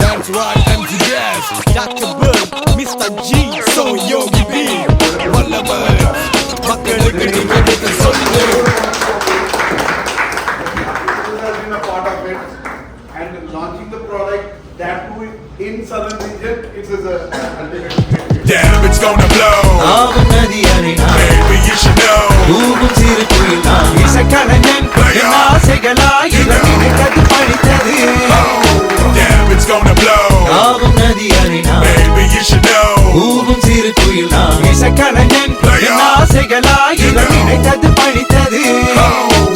That's right, MC Gas, Dr. Bird, Mr. G, so Yogi B, Wallaby, மக்களுக்கு நீங்க சொல்லுங்க. Has been a part of it, and launching the product that too in southern region, it is a ultimate. Damn, it's gonna blow. Baby, you should know. Damn, it's gonna blow. Baby, you should know.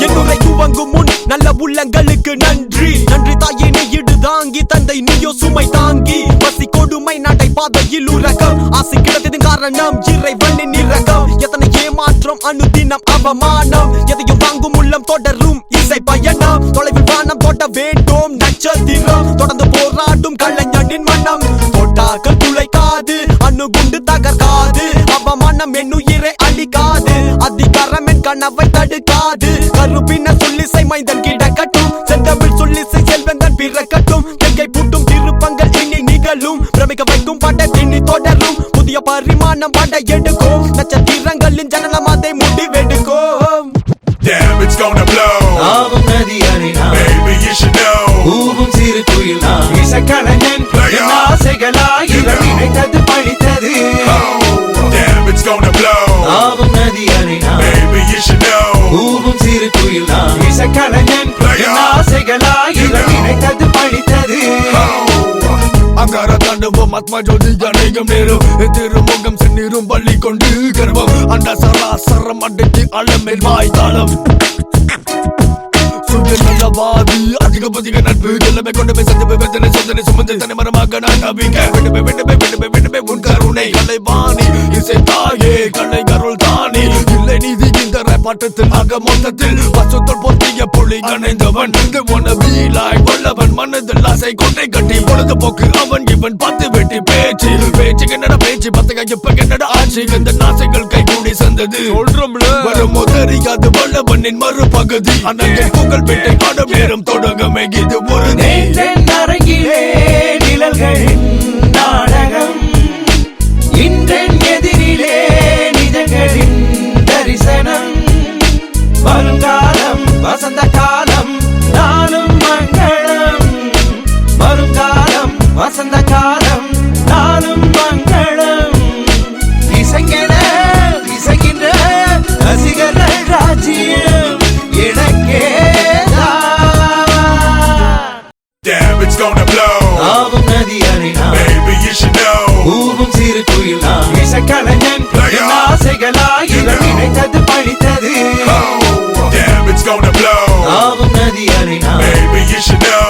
என்னுரை துவங்கும் முன் நல்ல உள்ளங்களுக்கு நன்றி நன்றி தாயே நீ இடுதாங்கி தந்தை நீயோ சுமை தாங்கி பசி கொடுமை நடை பாதையில் உறக்கம் ஆசை கிடத்ததின் காரணம் இறைவனின் இரக்கம் எத்தனை ஏமாற்றம் அனுதினம் அவமானம் எதையும் வாங்கும் உள்ளம் தொடரும் இசை பயணம் தொலைவில் வானம் தொட்ட வேண்டும் நட்சத்திரம் தொடர்ந்து போராடும் கலைஞனின் மனம் தொட்டாக்கள் துளைக்காது அணுகுண்டு தகர்க்காது அவமானம் என்னுயிரை அழிக்காது அதிகாரம் என் கனவை தடுக்காது கருப்பின சொல்லிசை மைந்தன் கிடக்கட்டும் செந்தமிழ் சொல்லிசை செல்வந்தன் பிறக்கட்டும் கையை பூட்டும் திருப்பங்கள் இனி நிகழும் பிரமிக்க வைக்கும் பட இனி தொடரும் புதிய பரிமாணம் பட எடுக்கும் நட்சத்திரங்களின் ஜனனம் அதை முடிவெடுக்கும். Damn, it's gonna blow. Baby, you should know. Damn, it's gonna blow. Baby, you should know. அங்கார தாண்டவம் ஆத்மா ஜோதி அநேகம் நேரம் திருமுகம் செந்நீரும் பள்ளி கொண்டு கர்வம் அண்ட சராசரம் அடைக்கு அளமேல் வாய்தாளம் சுயநலவாதி அதிகபதிக நட்பு எல்லாமே கொண்டு போய் சந்திப்பு வேதனை சோதனை சுமந்து தனி மரமாக நான் நம்பிக்க விடுமே உன் கருணை கலைவாணி இசை தாயே கலை கருள் தானி இல்லை நீதி இந்த பாட்டத்தில் ஆக மொத்தத்தில் பசுத்தல் பொத்திய புள்ளி அணைந்தவன் வல்லவன் மனதில் ஆசை கொண்டை கட்டி பொழுதுபோக்கு அவன் இவன் பத்து வெட்டி பேச்சு என்னடா பேச்சு பத்தக இப்ப என்னடா ஆட்சி இந்த நாசைகள் கை கூடி சந்தது வருமோ தெரியாது வல்லவனின் மறுபகுதி அண்ணன் புகழ் பெட்டை பாடும் நேரம் தொடங்கமே இது ஒரு அரங்கிலே நிழல்களின் நாடகம் இன்றென் எதிரிலே நிஜங்களின் தரிசனம் வருங்காலம் வசந்த காலம் நாளும் மங்களம் வருங்காலம் வசந்த காலம் நாளும் மங்களம் இசைங்கிற ரசிகர்கள் ராஜ்யம் எனக்கேதான். Damn, it's gonna blow. Baby, you should know. Damn, it's gonna blow. Baby, you should know.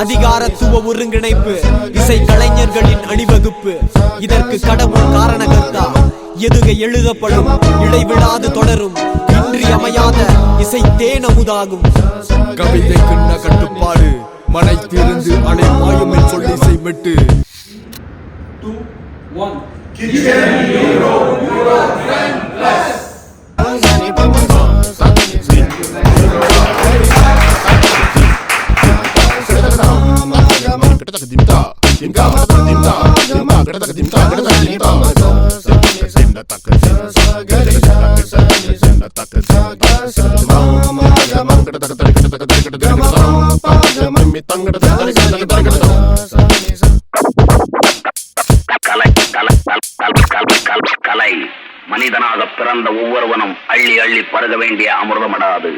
அதிகாரத்துவ ஒருங்கிணைப்பு இசை கலைஞர்களின் அணிவகுப்பு இதற்கு கடவுள் காரணகர்த்தா எதுகை எழுதப்படும் இடைவிடாது தொடரும் இன்றியமையாத இசை தேனமுதாகும். கவிதைக்கு கட்டுப்பாடு மனை திருந்து அலை மாயும் சொல்லி இசை மெட்டு 2, 1 Kitchen Euro 10+. கலை மனிதனாக பிறந்த ஒவ்வொருவனும் அள்ளி அள்ளி பருக வேண்டிய அமிர்தமடாது.